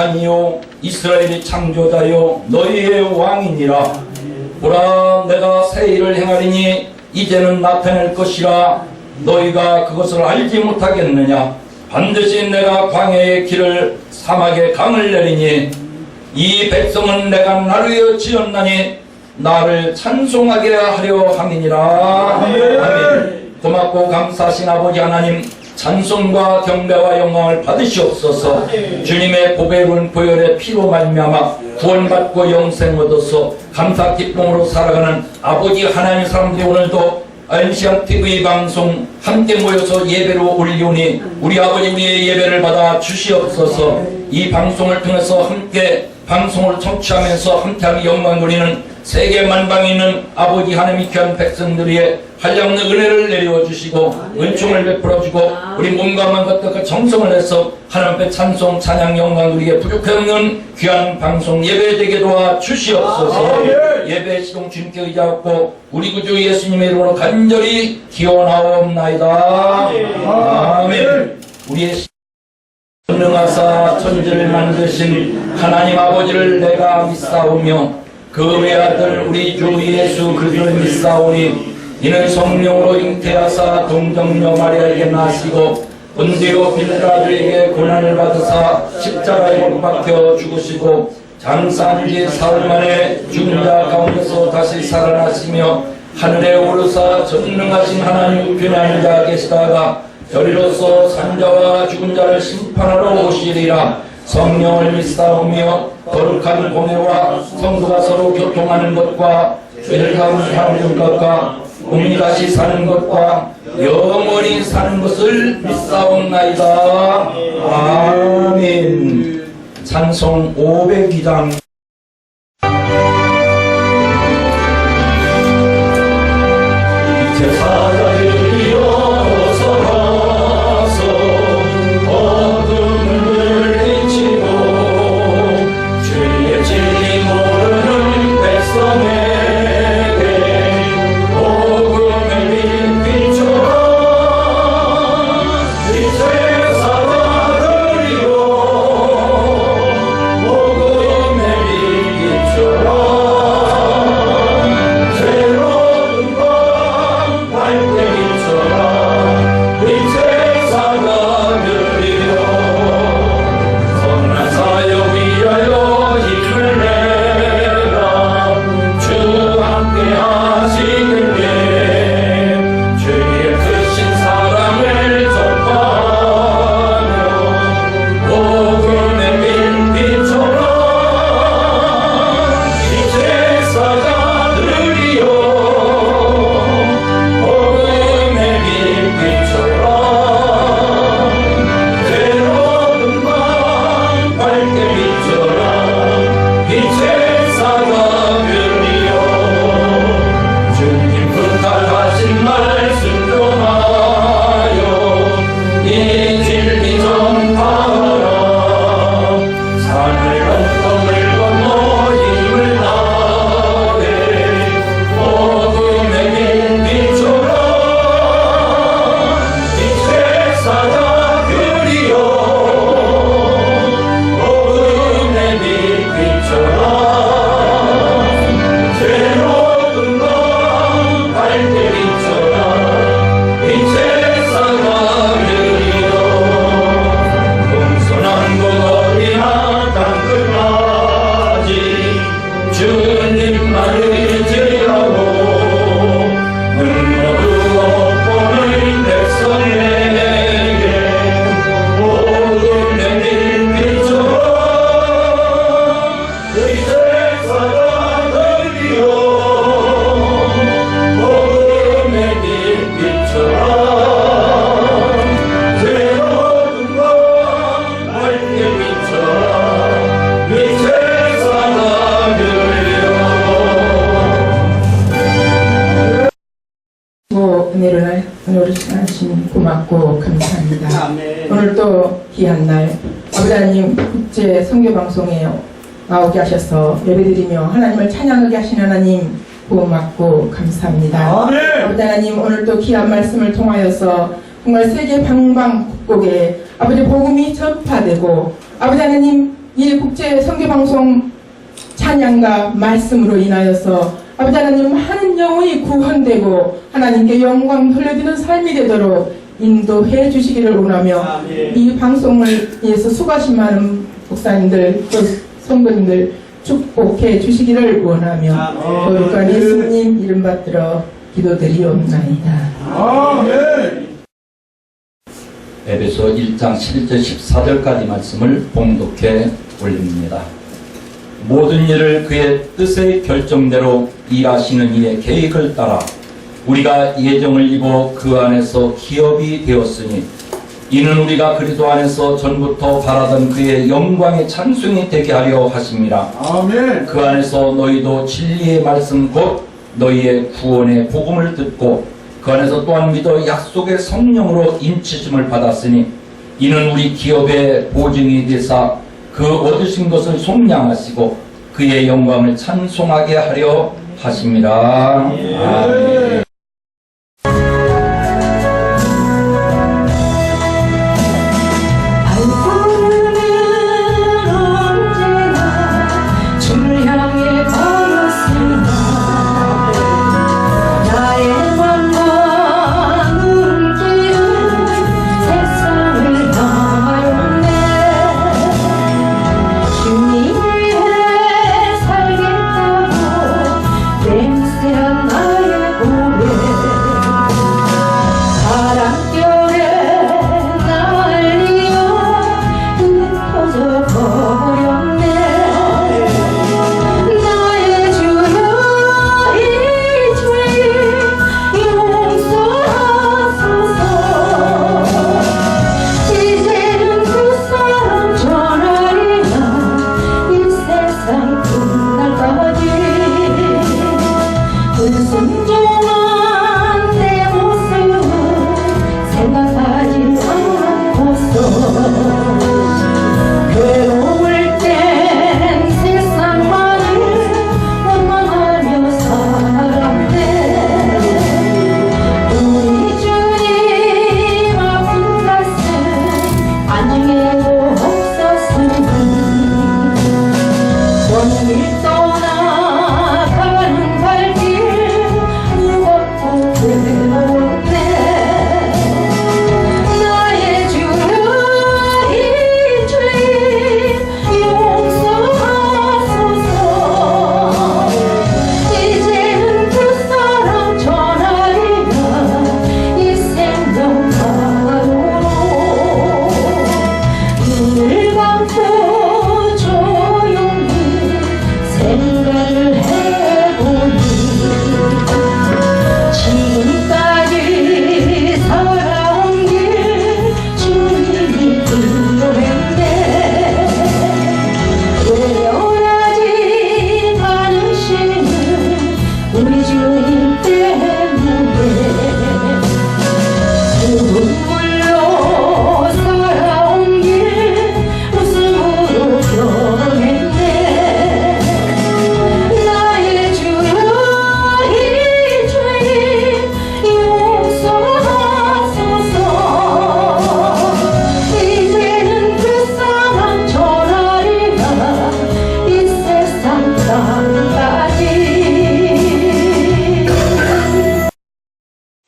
거룩하니요 이스라엘의 창조자요 너희의 왕이니라. 보라, 내가 새 일을 행하리니 이제는 나타낼 것이라. 너희가 그것을 알지 못하겠느냐. 반드시 내가 광야의 길을 사막의 강을 내리니 이 백성은 내가 나를 위하여 지었나니 나를 찬송하게 하려 함이니라. 아멘. 고맙고 감사하신 아버지 하나님, 찬송과 경배와 영광을 받으시옵소서. 주님의 보배로운 보혈의 피로 말미암아 구원받고 영생 얻어서 감사 기쁨으로 살아가는 아버지 하나님 사람들이 오늘도 MCR TV 방송 함께 모여서 예배로 올리오니 우리 아버지 우리의 예배를 받아 주시옵소서. 이 방송을 통해서 함께 방송을 청취하면서 함께하며 영광 누리는 세계 만방에 있는 아버지 하나님의 귀한 백성들의 한량없는 은혜를 내려 주시고 은총을 베풀어 주고 우리 몸과 마음과 정성을 해서 하나님 앞에 찬송 찬양 영광 누리게 부족해 없는 귀한 방송 예배되게 도와 주시옵소서. 예배 시동 주님께 의지하고 우리 구주 예수님의 이름으로 간절히 기원하옵나이다. 아멘. 우리의 전능하사 천지를 만드신 하나님 아버지를 내가 믿사오며 그 외아들 우리 주 예수 그리스도를 믿사오니 이는 성령으로 잉태하사 동정녀 마리아에게 나시고 본디오 빌라들에게 고난을 받으사 십자가에 못 박혀 죽으시고 장사한 지 사흘 만에 죽은 자 가운데서 다시 살아나시며 하늘에 오르사 전능하신 하나님 우편에 앉아 계시다가 저리로서 산자와 죽은 자를 심판하러 오시리라. 성령을 믿사오며 거룩한 공회와 성도가 서로 교통하는 것과 죄를 사하는 것과 몸이 다시 사는 것과 영원히 사는 것을 믿사옵나이다. 아멘. 찬송 502장. 은혜를 하신 고맙고 감사합니다. 오늘 또 귀한 날 아버지 하나님 국제 선교방송에 나오게 하셔서 예배드리며 하나님을 찬양하게 하신 하나님 고맙고 감사합니다. 아버지 하나님 오늘 또 귀한 말씀을 통하여서 정말 세계 방방곡곡에 아버지 복음이 전파되고 아버지 하나님 이 국제 선교방송 찬양과 말씀으로 인하여서 아버지 하나님 많은 영혼이 구원되고 하나님께 영광 돌려드리는 삶이 되도록 인도해 주시기를 원하며 이 방송을 위해서 수고하신 많은 목사님들 또 성도님들 축복해 주시기를 원하며 거룩한 예수님 이름 받들어 기도드리옵나이다. 에베소 1장 11절 14절까지 말씀을 봉독해 올립니다. 모든 일을 그의 뜻의 결정대로 일하시는 이의 계획을 따라 우리가 예정을 입어 그 안에서 기업이 되었으니 이는 우리가 그리스도 안에서 전부터 바라던 그의 영광의 찬송이 되게 하려 하심이라. 아멘. 그 안에서 너희도 진리의 말씀 곧 너희의 구원의 복음을 듣고 그 안에서 또한 믿어 약속의 성령으로 인치심을 받았으니 이는 우리 기업의 보증이 되사 그 얻으신 것을 속량하시고 그의 영광을 찬송하게 하려 하심이라. 아멘.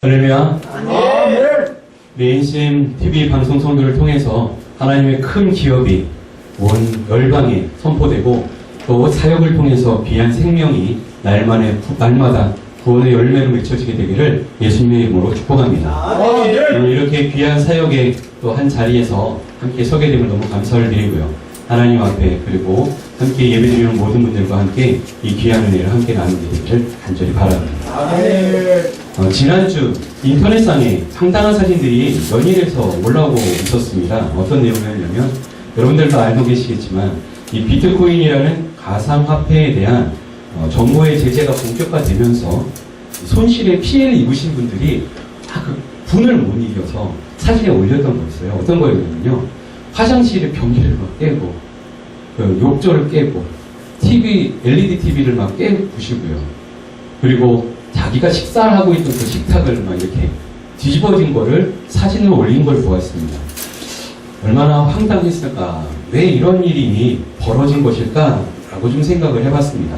할렐루야. 메인스트림 TV 방송 선교를 통해서 하나님의 큰 기업이 온 열방에 선포되고 또 사역을 통해서 귀한 생명이 날마다 구원의 열매로 맺혀지게 되기를 예수님의 이름으로 축복합니다. 오늘 이렇게 귀한 사역의 또 한 자리에서 함께 서게 됨을 너무 감사를 드리고요. 하나님 앞에 그리고 함께 예배드리는 모든 분들과 함께 이 귀한 은혜를 함께 나누게 되기를 간절히 바랍니다. 지난주 인터넷상에 상당한 사진들이 연일해서 올라오고 있었습니다. 어떤 내용이었냐면 여러분들도 알고 계시겠지만 이 비트코인이라는 가상화폐에 대한 정부의 제재가 본격화되면서 손실에 피해를 입으신 분들이 그 분을 못 이겨서 사진에 올렸던 거였어요. 어떤 거였냐면요, 화장실의 변기를 막 깨고 욕조를 깨고 LED TV를 막 깨부시고요. 그리고 자기가 식사를 하고 있던 그 식탁을 막 이렇게 뒤집어진 거를 사진으로 올린 걸 보았습니다. 얼마나 황당했을까. 왜 이런 일이 벌어진 것일까라고 좀 생각을 해봤습니다.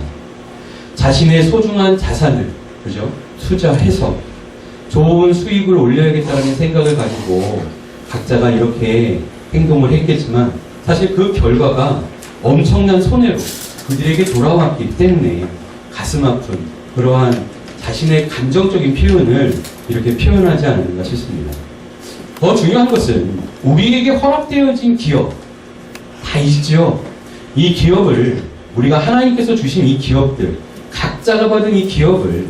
자신의 소중한 자산을, 그죠? 투자해서 좋은 수익을 올려야겠다는 생각을 가지고 각자가 이렇게 행동을 했겠지만 사실 그 결과가 엄청난 손해로 그들에게 돌아왔기 때문에 가슴 아픈 그러한 자신의 감정적인 표현을 이렇게 표현하지 않았는가 싶습니다. 더 중요한 것은 우리에게 허락되어진 기업 다 있죠. 이 기업을 우리가 하나님께서 주신 이 기업들 각자가 받은 이 기업을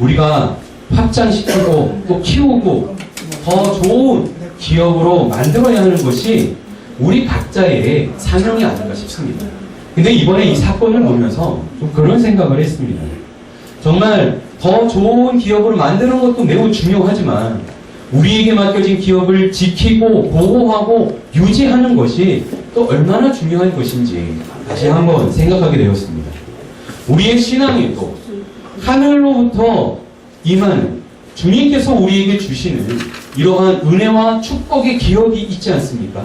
우리가 확장시키고 또 키우고 더 좋은 기업으로 만들어야 하는 것이 우리 각자의 사명이 아닌가 싶습니다. 근데 이번에 이 사건을 보면서 좀 그런 생각을 했습니다. 정말 더 좋은 기업으로 만드는 것도 매우 중요하지만 우리에게 맡겨진 기업을 지키고 보호하고 유지하는 것이 또 얼마나 중요한 것인지 다시 한번 생각하게 되었습니다. 우리의 신앙에도 하늘로부터 임하는 주님께서 우리에게 주시는 이러한 은혜와 축복의 기업이 있지 않습니까?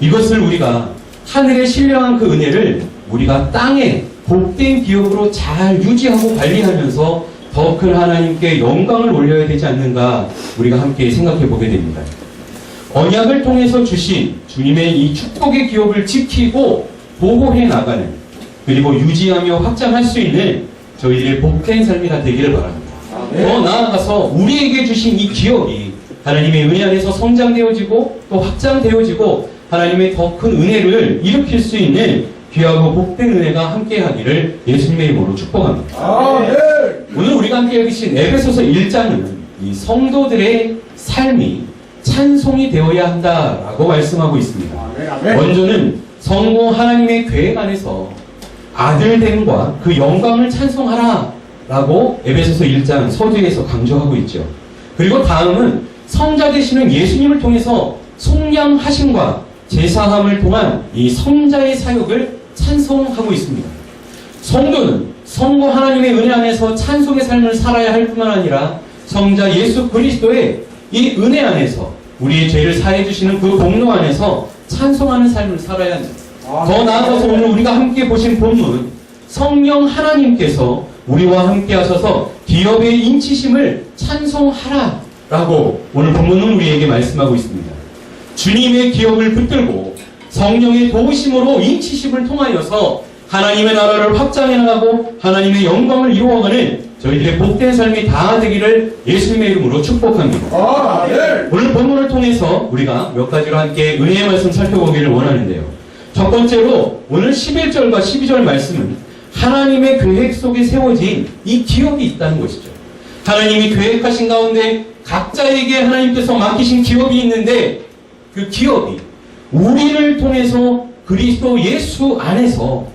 이것을 우리가 하늘에 신령한 그 은혜를 우리가 땅에 복된 기업으로 잘 유지하고 관리하면서 더 큰 하나님께 영광을 올려야 되지 않는가 우리가 함께 생각해 보게 됩니다. 언약을 통해서 주신 주님의 이 축복의 기업을 지키고 보호해 나가는 그리고 유지하며 확장할 수 있는 저희들의 복된 삶이 다 되기를 바랍니다. 더 나아가서 우리에게 주신 이 기업이 하나님의 은혜 안에서 성장되어지고 또 확장되어지고 하나님의 더 큰 은혜를 일으킬 수 있는 귀하고 복된 은혜가 함께하기를 예수님의 이름으로 축복합니다. 오늘 우리가 함께 읽으신 에베소서 1장은 이 성도들의 삶이 찬송이 되어야 한다라고 말씀하고 있습니다. 먼저는 성모 하나님의 계획 안에서 아들됨과 그 영광을 찬송하라 라고 에베소서 1장 서두에서 강조하고 있죠. 그리고 다음은 성자 되시는 예수님을 통해서 속량하심과 제사함을 통한 이 성자의 사역을 찬송하고 있습니다. 성도는 성모 하나님의 은혜 안에서 찬송의 삶을 살아야 할 뿐만 아니라 성자 예수 그리스도의 이 은혜 안에서 우리의 죄를 사해 주시는 그 공로 안에서 찬송하는 삶을 살아야 합니다. 더 나아가서 오늘 우리가 함께 보신 본문 성령 하나님께서 우리와 함께 하셔서 기업의 인치심을 찬송하라 라고 오늘 본문은 우리에게 말씀하고 있습니다. 주님의 기업을 붙들고 성령의 도우심으로 인치심을 통하여서 하나님의 나라를 확장해 나가고 하나님의 영광을 이루어가는 저희들의 복된 삶이 다 되기를 예수님의 이름으로 축복합니다. 오늘 본문을 통해서 우리가 몇 가지로 함께 은혜의 말씀 살펴보기를 원하는데요. 첫 번째로 오늘 11절과 12절 말씀은 하나님의 계획 속에 세워진 이 기업이 있다는 것이죠. 하나님이 계획하신 가운데 각자에게 하나님께서 맡기신 기업이 있는데 그 기업이 우리를 통해서 그리스도 예수 안에서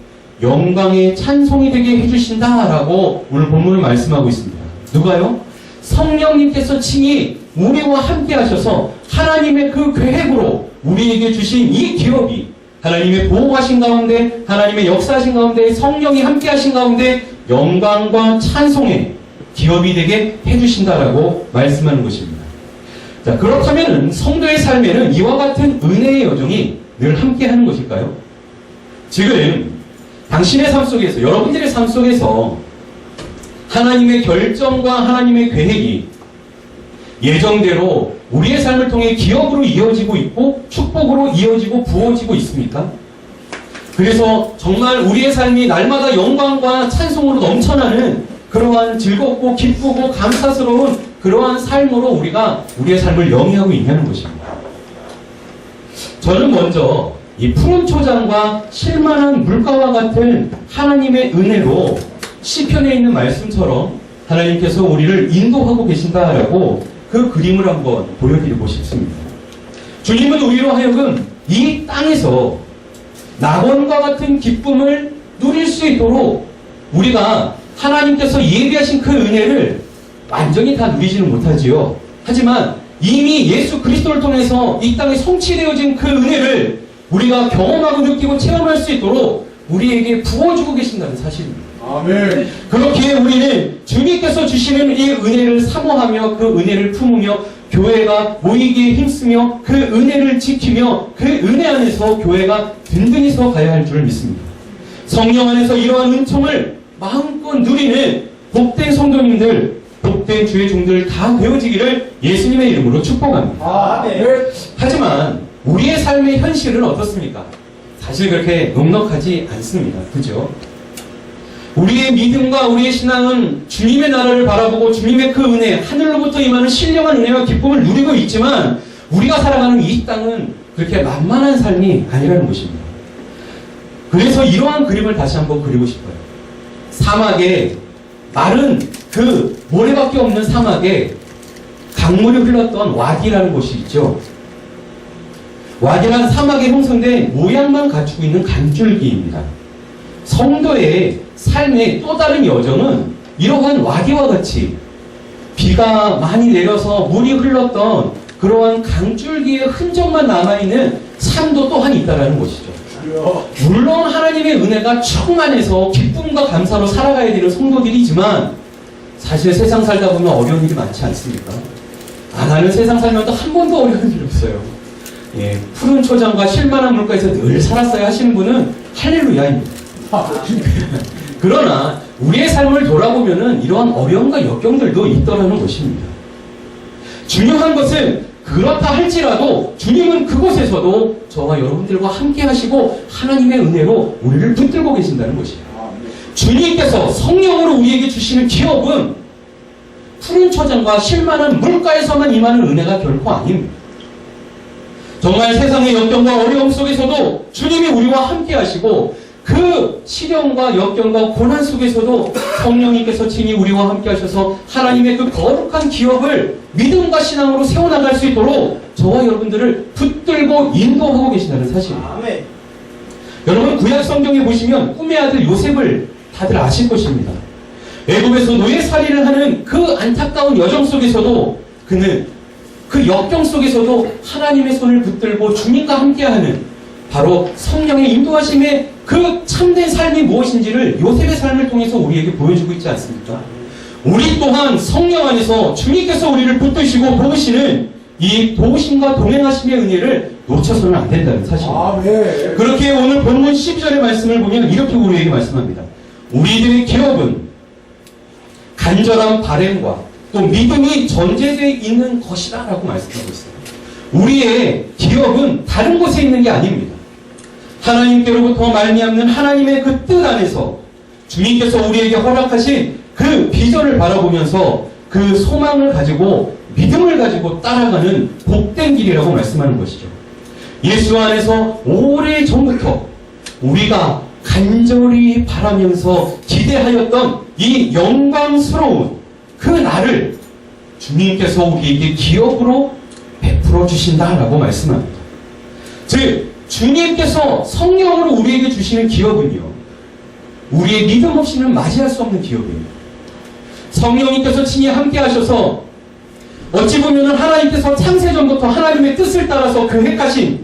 영광의 찬송이 되게 해주신다라고 오늘 본문을 말씀하고 있습니다. 누가요? 성령님께서 친히 우리와 함께 하셔서 하나님의 그 계획으로 우리에게 주신 이 기업이 하나님의 보호하신 가운데 하나님의 역사하신 가운데 성령이 함께 하신 가운데 영광과 찬송의 기업이 되게 해주신다라고 말씀하는 것입니다. 자, 그렇다면 성도의 삶에는 이와 같은 은혜의 여정이 늘 함께 하는 것일까요? 지금 당신의 삶 속에서 여러분들의 삶 속에서 하나님의 결정과 하나님의 계획이 예정대로 우리의 삶을 통해 기업으로 이어지고 있고 축복으로 이어지고 부어지고 있습니까? 그래서 정말 우리의 삶이 날마다 영광과 찬송으로 넘쳐나는 그러한 즐겁고 기쁘고 감사스러운 그러한 삶으로 우리가 우리의 삶을 영위하고 있냐는 것입니다. 저는 먼저 이 푸른 초장과 실만한 물가와 같은 하나님의 은혜로 시편에 있는 말씀처럼 하나님께서 우리를 인도하고 계신다라고 그 그림을 한번 보여드리고 싶습니다. 주님은 우리로 하여금 이 땅에서 낙원과 같은 기쁨을 누릴 수 있도록 우리가 하나님께서 예비하신 그 은혜를 완전히 다 누리지는 못하지요. 하지만 이미 예수 그리스도를 통해서 이 땅에 성취되어진 그 은혜를 우리가 경험하고 느끼고 체험할 수 있도록 우리에게 부어주고 계신다는 사실입니다. 아멘. 그렇기에 우리는 주님께서 주시는 이 은혜를 사모하며 그 은혜를 품으며 교회가 모이기에 힘쓰며 그 은혜를 지키며 그 은혜 안에서 교회가 든든히 서 가야 할 줄 믿습니다. 성령 안에서 이러한 은총을 마음껏 누리는 복된 성도님들, 복된 주의 종들 다 되어지기를 예수님의 이름으로 축복합니다. 하지만 우리의 삶의 현실은 어떻습니까? 사실 그렇게 넉넉하지 않습니다. 그죠? 우리의 믿음과 우리의 신앙은 주님의 나라를 바라보고 주님의 그 은혜, 하늘로부터 임하는 신령한 은혜와 기쁨을 누리고 있지만 우리가 살아가는 이 땅은 그렇게 만만한 삶이 아니라는 것입니다. 그래서 이러한 그림을 다시 한번 그리고 싶어요. 사막에, 마른 그 모래밖에 없는 사막에 강물이 흘렀던 와디라는 곳이 있죠. 와디란 사막에 형성된 모양만 갖추고 있는 간줄기입니다. 성도의 삶의 또 다른 여정은 이러한 와디와 같이 비가 많이 내려서 물이 흘렀던 그러한 강줄기의 흔적만 남아있는 삶도 또한 있다는 것이죠. 물론 하나님의 은혜가 충만해서 기쁨과 감사로 살아가야 되는 성도들이지만 사실 세상 살다 보면 어려운 일이 많지 않습니까? 나는 세상 살면서 한 번도 어려운 일이 없어요. 푸른 초장과 쉴만한 물가에서 늘 살았어야 하시는 분은 할렐루야입니다. 그러나 우리의 삶을 돌아보면은 이러한 어려움과 역경들도 있더라는 것입니다. 중요한 것은 그렇다 할지라도 주님은 그곳에서도 저와 여러분들과 함께 하시고 하나님의 은혜로 우리를 붙들고 계신다는 것이에요. 주님께서 성령으로 우리에게 주시는 기업은 푸른 초장과 쉴만한 물가에서만 임하는 은혜가 결코 아닙니다. 정말 세상의 역경과 어려움 속에서도 주님이 우리와 함께 하시고 그 시련과 역경과 고난 속에서도 성령님께서 친히 우리와 함께 하셔서 하나님의 그 거룩한 기업을 믿음과 신앙으로 세워나갈 수 있도록 저와 여러분들을 붙들고 인도하고 계신다는 사실입니다. 아멘. 여러분 구약 성경에 보시면 꿈의 아들 요셉을 다들 아실 것입니다. 애굽에서 노예살이를 하는 그 안타까운 여정 속에서도 그는 그 역경 속에서도 하나님의 손을 붙들고 주님과 함께하는 바로 성령의 인도하심의 그 참된 삶이 무엇인지를 요셉의 삶을 통해서 우리에게 보여주고 있지 않습니까? 우리 또한 성령 안에서 주님께서 우리를 붙드시고 도우시는 이 도우심과 동행하심의 은혜를 놓쳐서는 안 된다는 사실입니다. 그렇게 오늘 본문 12절의 말씀을 보면 이렇게 우리에게 말씀합니다. 우리들의 기업은 간절한 바램과 또 믿음이 전제되어 있는 것이다 라고 말씀하고 있어요. 우리의 기업은 다른 곳에 있는 게 아닙니다. 하나님께로부터 말미암는 하나님의 그 뜻 안에서 주님께서 우리에게 허락하신 그 비전을 바라보면서 그 소망을 가지고 믿음을 가지고 따라가는 복된 길이라고 말씀하는 것이죠. 예수 안에서 오래전부터 우리가 간절히 바라면서 기대하였던 이 영광스러운 그 날을 주님께서 우리에게 기업으로 베풀어 주신다라고 말씀합니다. 즉 주님께서 성령으로 우리에게 주시는 기업은요, 우리의 믿음 없이는 맞이할 수 없는 기업입니다. 성령님께서 친히 함께 하셔서 어찌 보면 하나님께서 창세전부터 하나님의 뜻을 따라서 계획하신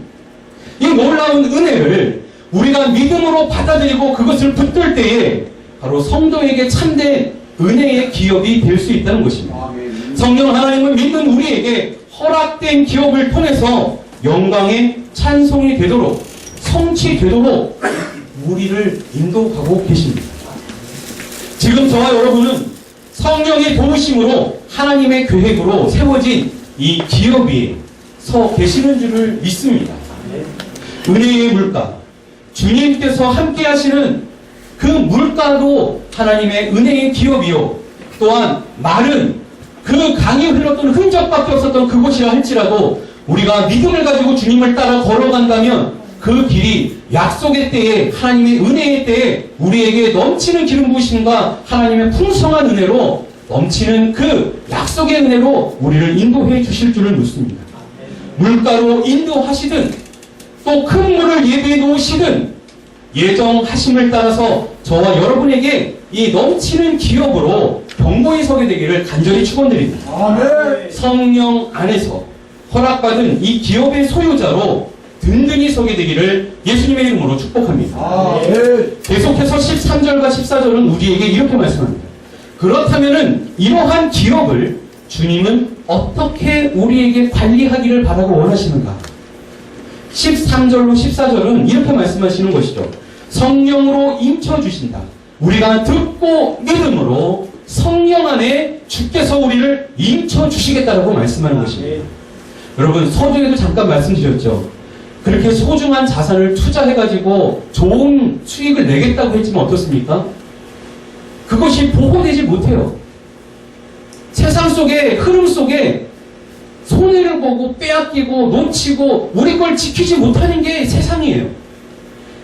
이 놀라운 은혜를 우리가 믿음으로 받아들이고 그것을 붙들 때에 바로 성도에게 참된 은혜의 기업이 될 수 있다는 것입니다. 성령 하나님은 믿는 우리에게 허락된 기업을 통해서 영광의 찬송이 되도록 성취되도록 우리를 인도하고 계십니다. 지금 저와 여러분은 성령의 도우심으로 하나님의 계획으로 세워진 이 기업 위에 서 계시는 줄을 믿습니다. 은혜의 물가, 주님께서 함께 하시는 그 물가도 하나님의 은혜의 기업이요, 또한 마른 그 강이 흘렀던 흔적밖에 없었던 그곳이라 할지라도 우리가 믿음을 가지고 주님을 따라 걸어간다면 그 길이 약속의 때에 하나님의 은혜의 때에 우리에게 넘치는 기름 부으심과 하나님의 풍성한 은혜로 넘치는 그 약속의 은혜로 우리를 인도해 주실 줄을 믿습니다. 물가로 인도하시든 또 큰 물을 예비해 놓으시든 예정하심을 따라서 저와 여러분에게 이 넘치는 기업으로 경고에 서게 되기를 간절히 축원드립니다. 성령 안에서 허락받은 이 기업의 소유자로 든든히 서게 되기를 예수님의 이름으로 축복합니다. 계속해서 13절과 14절은 우리에게 이렇게 말씀합니다. 그렇다면은 이러한 기업을 주님은 어떻게 우리에게 관리하기를 바라고 원하시는가? 13절로 14절은 이렇게 말씀하시는 것이죠. 성령으로 인쳐주신다. 우리가 듣고 믿음으로 성령 안에 주께서 우리를 인쳐주시겠다라고 말씀하는 것입니다. 여러분, 서두에도 잠깐 말씀드렸죠. 그렇게 소중한 자산을 투자해가지고 좋은 수익을 내겠다고 했지만 어떻습니까? 그것이 보호되지 못해요. 세상 속에, 흐름 속에 손해를 보고 빼앗기고 놓치고 우리 걸 지키지 못하는 게 세상이에요.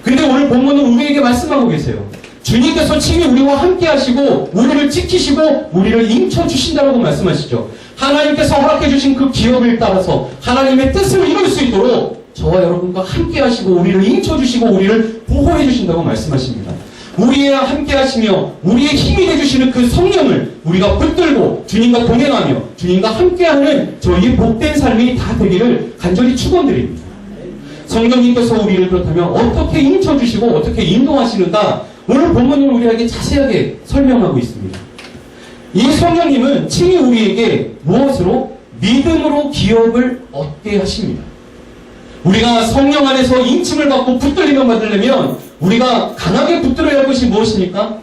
근데 오늘 본문은 우리에게 말씀하고 계세요. 주님께서 친히 우리와 함께 하시고 우리를 지키시고 우리를 인쳐주신다고 말씀하시죠. 하나님께서 허락해 주신 그 기업을 따라서 하나님의 뜻을 이룰 수 있도록 저와 여러분과 함께 하시고 우리를 인쳐주시고 우리를 보호해 주신다고 말씀하십니다. 우리와 함께 하시며 우리의 힘이 되주시는 그 성령을 우리가 붙들고 주님과 동행하며 주님과 함께하는 저희의 복된 삶이 다 되기를 간절히 축원드립니다. 성령님께서 우리를 그렇다면 어떻게 인쳐주시고 어떻게 인도하시는가 오늘 본문은 우리에게 자세하게 설명하고 있습니다. 이 성령님은 친히 우리에게 무엇으로? 믿음으로 기업을 얻게 하십니다. 우리가 성령 안에서 인침을 받고 붙들림을 받으려면 우리가 강하게 붙들어야 할 것이 무엇입니까?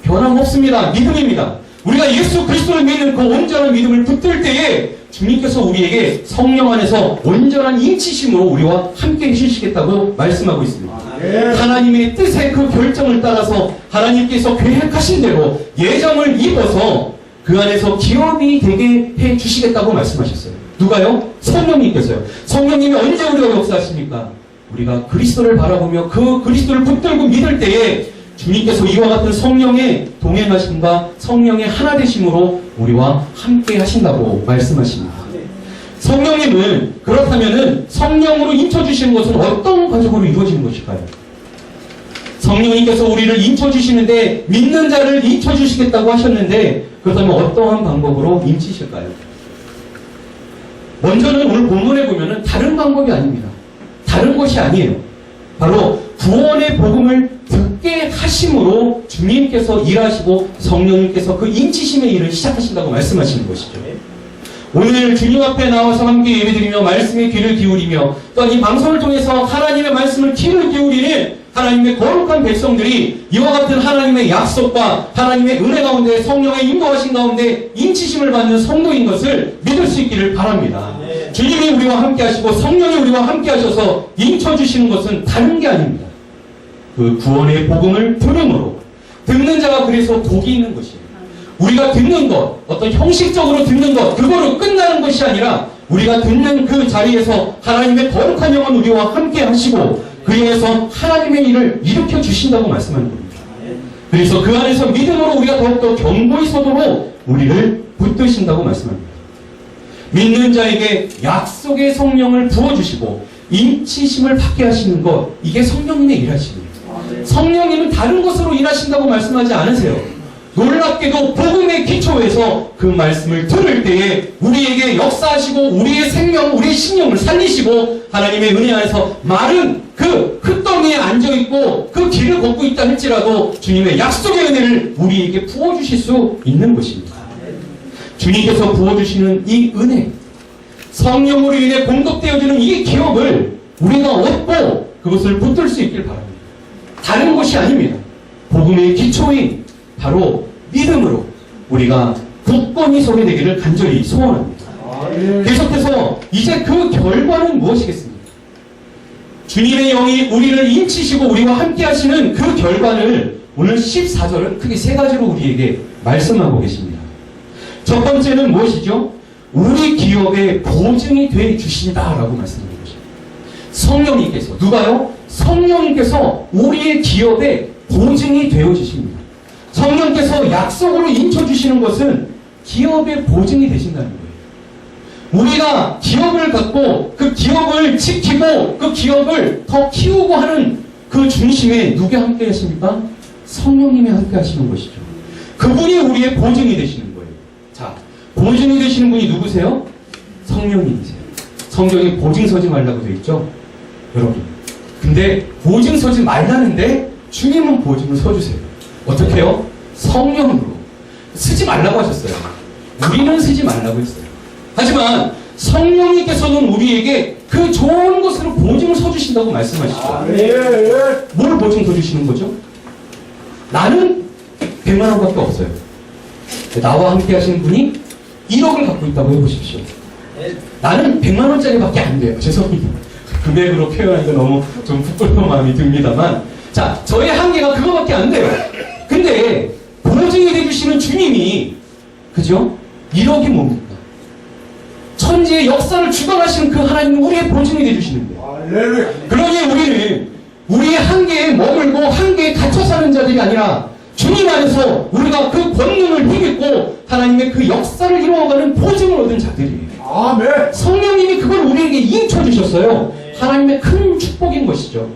변함없습니다. 믿음입니다. 우리가 예수 그리스도를 믿는 그 온전한 믿음을 붙들 때에 주님께서 우리에게 성령 안에서 온전한 인치심으로 우리와 함께 해주시겠다고 말씀하고 있습니다. 하나님의 뜻의 그 결정을 따라서 하나님께서 계획하신 대로 예정을 입어서 그 안에서 기업이 되게 해주시겠다고 말씀하셨어요. 누가요? 성령님께서요. 성령님이 언제 우리가 역사하십니까? 우리가 그리스도를 바라보며 그 그리스도를 붙들고 믿을 때에 주님께서 이와 같은 성령의 동행하심과 성령의 하나 되심으로 우리와 함께 하신다고 말씀하십니다. 성령님은 그렇다면은 성령으로 인쳐주시는 것은 어떤 과정으로 이루어지는 것일까요? 성령님께서 우리를 인쳐주시는데 믿는 자를 인쳐주시겠다고 하셨는데 그렇다면 어떠한 방법으로 인치실까요? 먼저는 오늘 본문에 보면은 다른 방법이 아닙니다. 다른 것이 아니에요. 바로 구원의 복음을 듣게 하심으로 주님께서 일하시고 성령님께서 그 인치심의 일을 시작하신다고 말씀하시는 것이죠. 오늘 주님 앞에 나와서 함께 예배드리며 말씀에 귀를 기울이며 또한 이 방송을 통해서 하나님의 말씀을 귀를 기울이는 하나님의 거룩한 백성들이 이와 같은 하나님의 약속과 하나님의 은혜 가운데 성령의 인도하신 가운데 인치심을 받는 성도인 것을 믿을 수 있기를 바랍니다. 주님이 우리와 함께 하시고 성령이 우리와 함께 하셔서 인쳐주시는 것은 다른 게 아닙니다. 그 구원의 복음을 들음으로 듣는 자가 그래서 복이 있는 것이에요. 우리가 듣는 것, 어떤 형식적으로 듣는 것, 그거로 끝나는 것이 아니라 우리가 듣는 그 자리에서 하나님의 거룩한 영은 우리와 함께 하시고 그에서 하나님의 일을 일으켜 주신다고 말씀하는 겁니다. 그래서 그 안에서 믿음으로 우리가 더욱더 견고히 서도록 우리를 붙드신다고 말씀합니다. 믿는 자에게 약속의 성령을 부어주시고 인치심을 받게 하시는 것, 이게 성령님의 일하십니다. 성령님은 다른 것으로 일하신다고 말씀하지 않으세요. 놀랍게도 복음의 기초에서 그 말씀을 들을 때에 우리에게 역사하시고 우리의 생명, 우리의 신령을 살리시고 하나님의 은혜 안에서 마른 그 흙덩이에 앉아있고 그 길을 걷고 있다 할지라도 주님의 약속의 은혜를 우리에게 부어주실 수 있는 것입니다. 주님께서 부어주시는 이 은혜, 성령으로 인해 공급되어지는 이 기업을 우리가 얻고 그것을 붙들 수 있길 바랍니다. 다른 것이 아닙니다. 복음의 기초인 바로 믿음으로 우리가 굳건히 서게 되기를 간절히 소원합니다. 계속해서 이제 그 결과는 무엇이겠습니까? 주님의 영이 우리를 인치시고 우리와 함께 하시는 그 결과를 오늘 14절은 크게 세 가지로 우리에게 말씀하고 계십니다. 첫 번째는 무엇이죠? 우리 기업의 보증이 돼 주신다라고 말씀하는 것입니다. 성령님께서, 누가요? 성령님께서 우리의 기업의 보증이 되어 주십니다. 성령께서 약속으로 인쳐주시는 것은 기업의 보증이 되신다는 거예요. 우리가 기업을 갖고 그 기업을 지키고 그 기업을 더 키우고 하는 그 중심에 누가 함께 하십니까? 성령님이 함께 하시는 것이죠. 그분이 우리의 보증이 되시는 거예요. 자, 보증이 되시는 분이 누구세요? 성령님이세요. 성경에 보증 서지 말라고 되어 있죠? 여러분. 근데 보증 서지 말라는데 주님은 보증을 서주세요. 어떻게 해요? 성령으로. 쓰지 말라고 하셨어요. 우리는 쓰지 말라고 했어요. 하지만 성령님께서는 우리에게 그 좋은 것으로 보증을 서주신다고 말씀하시죠. 뭘 보증 서주시는 거죠? 나는 100만 원밖에 없어요. 나와 함께 하시는 분이 1억을 갖고 있다고 해보십시오. 나는 100만 원짜리밖에 안 돼요. 죄송합니다. 금액으로 표현하니까 너무 좀 부끄러운 마음이 듭니다만, 자, 저의 한계가 그거밖에 안 돼요. 근데 보증이 해주시는 주님이, 그죠? 1억이 뭡니까? 천지의 역사를 주관하시는 그 하나님은 우리의 보증이 해주시는 거예요. 그러니 우리는 우리의 한계에 머물고 한계에 갇혀 사는 자들이 아니라 주님 안에서 우리가 그 권능을 힘입고 하나님의 그 역사를 이루어가는 보증을 얻은 자들이에요. 아멘. 성령님이 그걸 우리에게 인쳐 주셨어요. 하나님의 큰 축복인 것이죠.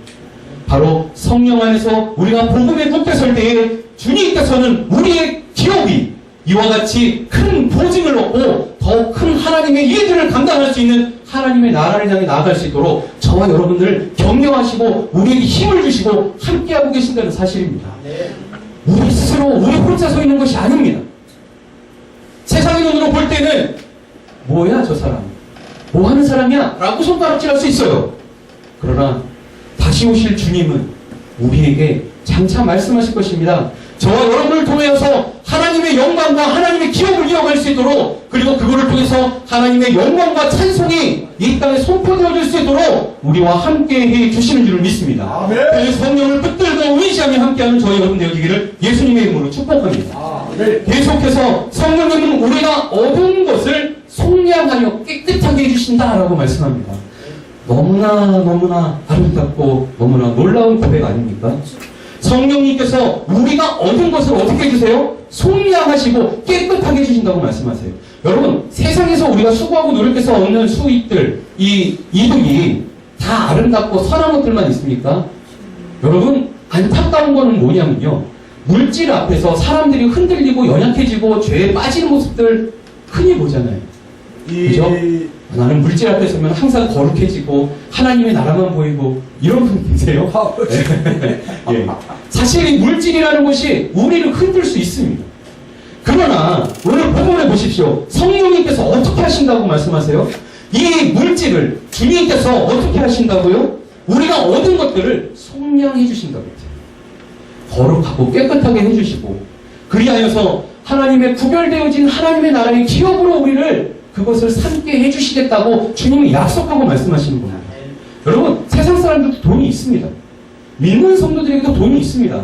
바로 성령 안에서 우리가 복음에 붙게 설 때에 주님께서는 우리의 기업이 이와 같이 큰 보증을 얻고 더 큰 하나님의 일들을 감당할 수 있는 하나님의 나라를 향해 나아갈 수 있도록 저와 여러분들 격려하시고 우리에게 힘을 주시고 함께하고 계신다는 사실입니다. 우리 스스로 우리 혼자 서 있는 것이 아닙니다. 세상의 눈으로 볼 때는 뭐야 저 사람, 뭐 하는 사람이야 라고 손가락질할 수 있어요. 그러나 다시 오실 주님은 우리에게 장차 말씀하실 것입니다. 저와 여러분을 통해서 하나님의 영광과 하나님의 기업을 이어갈 수 있도록, 그리고 그거를 통해서 하나님의 영광과 찬송이 이 땅에 선포되어질 수 있도록 우리와 함께 해 주시는 줄을 믿습니다. 그 성령을 붙들고 의지하며 함께하는 저희 여러분 되어지기를 예수님의 이름으로 축복합니다. 계속해서 성령님은 우리가 얻은 것을 속량하여 깨끗하게 해주신다라고 말씀합니다. 너무나 아름답고 너무나 놀라운 고백 아닙니까? 성령님께서 우리가 얻은 것을 어떻게 해주세요? 속량하시고 깨끗하게 해주신다고 말씀하세요. 여러분, 세상에서 우리가 수고하고 노력해서 얻는 수익들, 이 이득이 다 아름답고 선한 것들만 있습니까? 여러분, 안타까운 거는 뭐냐면요, 물질 앞에서 사람들이 흔들리고 연약해지고 죄에 빠지는 모습들 흔히 보잖아요. 그죠? 나는 물질 앞에 서면 항상 거룩해지고 하나님의 나라만 보이고 이런 분 계세요? 예. 사실 이 물질이라는 것이 우리를 흔들 수 있습니다. 그러나 오늘 본문에 보십시오. 성령님께서 어떻게 하신다고 말씀하세요? 이 물질을 주님께서 어떻게 하신다고요? 우리가 얻은 것들을 속량해 주신다고 했어요. 거룩하고 깨끗하게 해주시고, 그리하여서 하나님의 구별되어진 하나님의 나라의 기업으로 우리를 그것을 삼게 해주시겠다고 주님이 약속하고 말씀하시는 겁니다. 여러분, 세상 사람들도 돈이 있습니다. 믿는 성도들에게도 돈이 있습니다.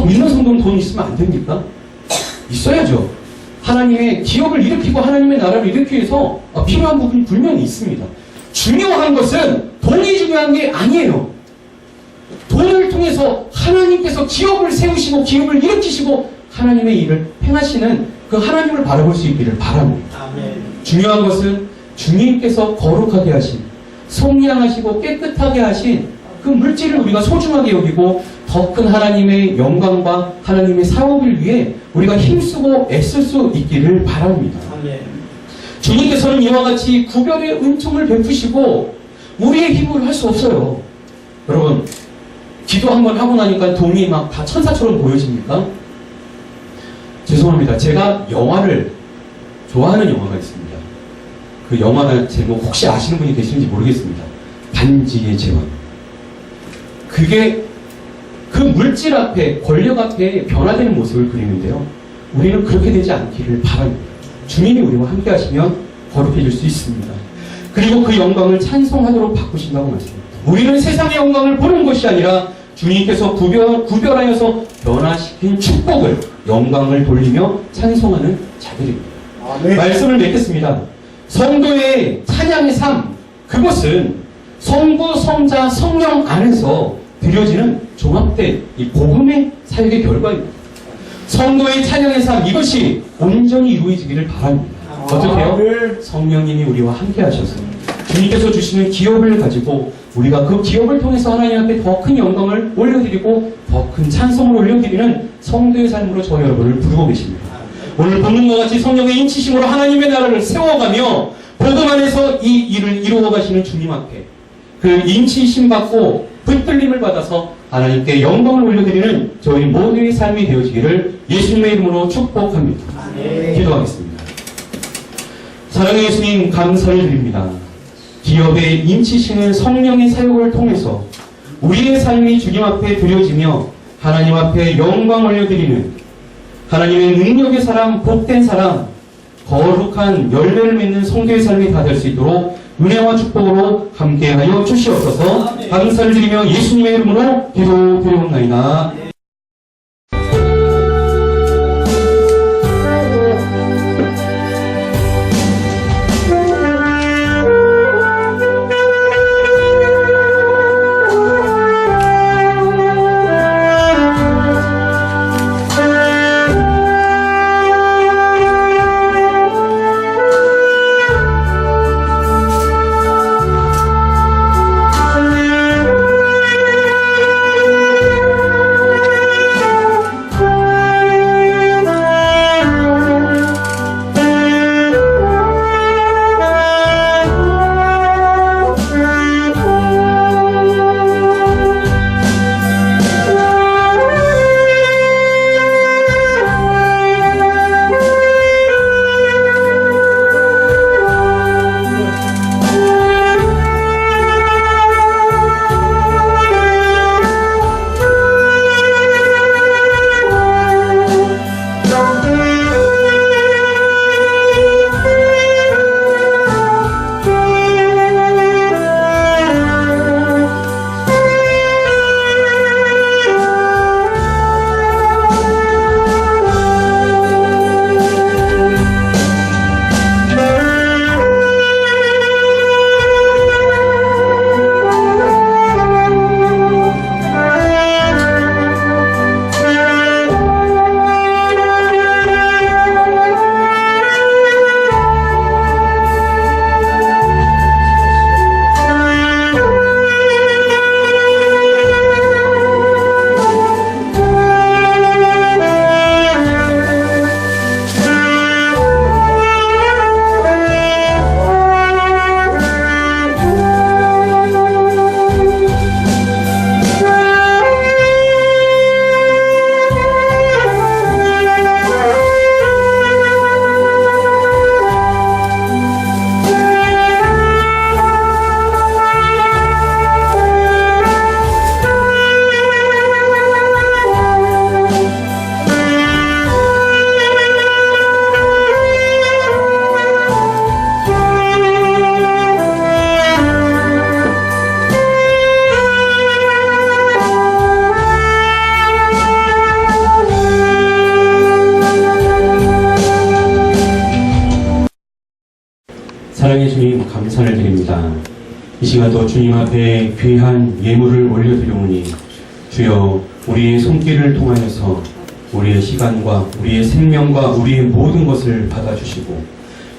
믿는 성도는 돈이 있으면 안 됩니까? 있어야죠. 하나님의 기업을 일으키고 하나님의 나라를 일으키기 위해서 필요한 부분이 분명히 있습니다. 중요한 것은 돈이 중요한 게 아니에요. 돈을 통해서 하나님께서 기업을 세우시고 기업을 일으키시고 하나님의 일을 행하시는 그 하나님을 바라볼 수 있기를 바랍니다. 아멘. 중요한 것은 주님께서 거룩하게 하신, 속량하시고 깨끗하게 하신 그 물질을 우리가 소중하게 여기고 더 큰 하나님의 영광과 하나님의 사업을 위해 우리가 힘쓰고 애쓸 수 있기를 바랍니다. 아멘. 주님께서는 이와 같이 구별의 은총을 베푸시고 우리의 힘으로 할 수 없어요. 여러분, 기도 한번 하고 나니까 돈이 막 다 천사처럼 보여집니까? 죄송합니다. 제가 영화를 좋아하는 영화가 있습니다. 그 영화 제목 혹시 아시는 분이 계시는지 모르겠습니다. 반지의 제왕. 그게 그 물질 앞에, 권력 앞에 변화되는 모습을 그리는데요. 우리는 그렇게 되지 않기를 바랍니다. 주님이 우리와 함께 하시면 거룩해질 수 있습니다. 그리고 그 영광을 찬송하도록 바꾸신다고 말씀합니다. 우리는 세상의 영광을 보는 것이 아니라 주님께서 구별하여서 변화시킨 축복을, 영광을 돌리며 찬송하는 자들입니다. 아멘. 말씀을 맺겠습니다. 성도의 찬양의 삶, 그것은 성부, 성자, 성령 안에서 드려지는 종합된 이 복음의 사역의 결과입니다. 성도의 찬양의 삶, 이것이 온전히 이루어지기를 바랍니다. 어떻게요? 성령님이 우리와 함께 하셔서 주님께서 주시는 기업을 가지고 우리가 그 기업을 통해서 하나님 앞에 더 큰 영광을 올려드리고 더 큰 찬송을 올려드리는 성도의 삶으로 저와 여러분을 부르고 계십니다. 오늘 본문과 같이 성령의 인치심으로 하나님의 나라를 세워가며 복음 안에서 이 일을 이루어 가시는 주님 앞에 그 인치심 받고 붙들림을 받아서 하나님께 영광을 올려드리는 저희 모두의 삶이 되어지기를 예수님의 이름으로 축복합니다. 기도하겠습니다. 사랑의 예수님, 감사를 드립니다. 기업에 인치시는 성령의 사역을 통해서 우리의 삶이 주님 앞에 드려지며 하나님 앞에 영광 올려드리는 하나님의 능력의 사람, 복된 사람, 거룩한 열매를 맺는 성도의 삶이 다 될 수 있도록 은혜와 축복으로 함께하여 주시옵소서. 감사를 드리며 예수님의 이름으로 기도드리옵나이다. 사랑의 주님, 감사를 드립니다. 이 시간도 주님 앞에 귀한 예물을 올려드려오니 주여 우리의 손길을 통하여서 우리의 시간과 우리의 생명과 우리의 모든 것을 받아주시고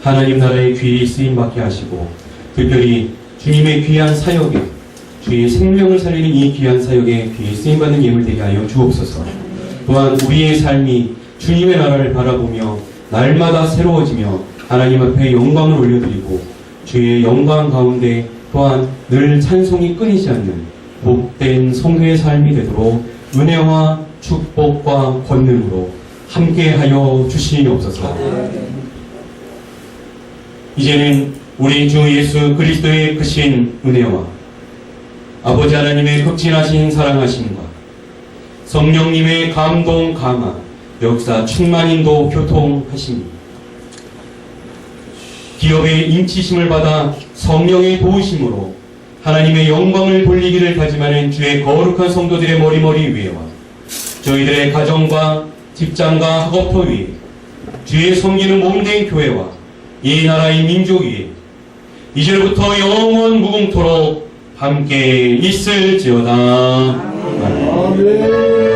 하나님 나라의 귀에 쓰임받게 하시고 특별히 주님의 귀한 사역에 주의 생명을 살리는 이 귀한 사역에 귀에 쓰임받는 예물 되게 하여 주옵소서. 또한 우리의 삶이 주님의 나라를 바라보며 날마다 새로워지며 하나님 앞에 영광을 올려드리고 주의 영광 가운데 또한 늘 찬송이 끊이지 않는 복된 성도의 삶이 되도록 은혜와 축복과 권능으로 함께하여 주시옵소서. 이제는 우리 주 예수 그리스도의 크신 은혜와 아버지 하나님의 극진하신 사랑하심과 성령님의 감동 감화 역사 충만인도 교통하심이 기업의 인치심을 받아 성령의 도우심으로 하나님의 영광을 돌리기를 다짐하는 주의 거룩한 성도들의 머리머리 위에와 저희들의 가정과 직장과 학업터 위에 주의 섬기는 몸된 교회와 이 나라의 민족 위에 이제부터 영원 무궁토록 함께 있을지어다. 아멘.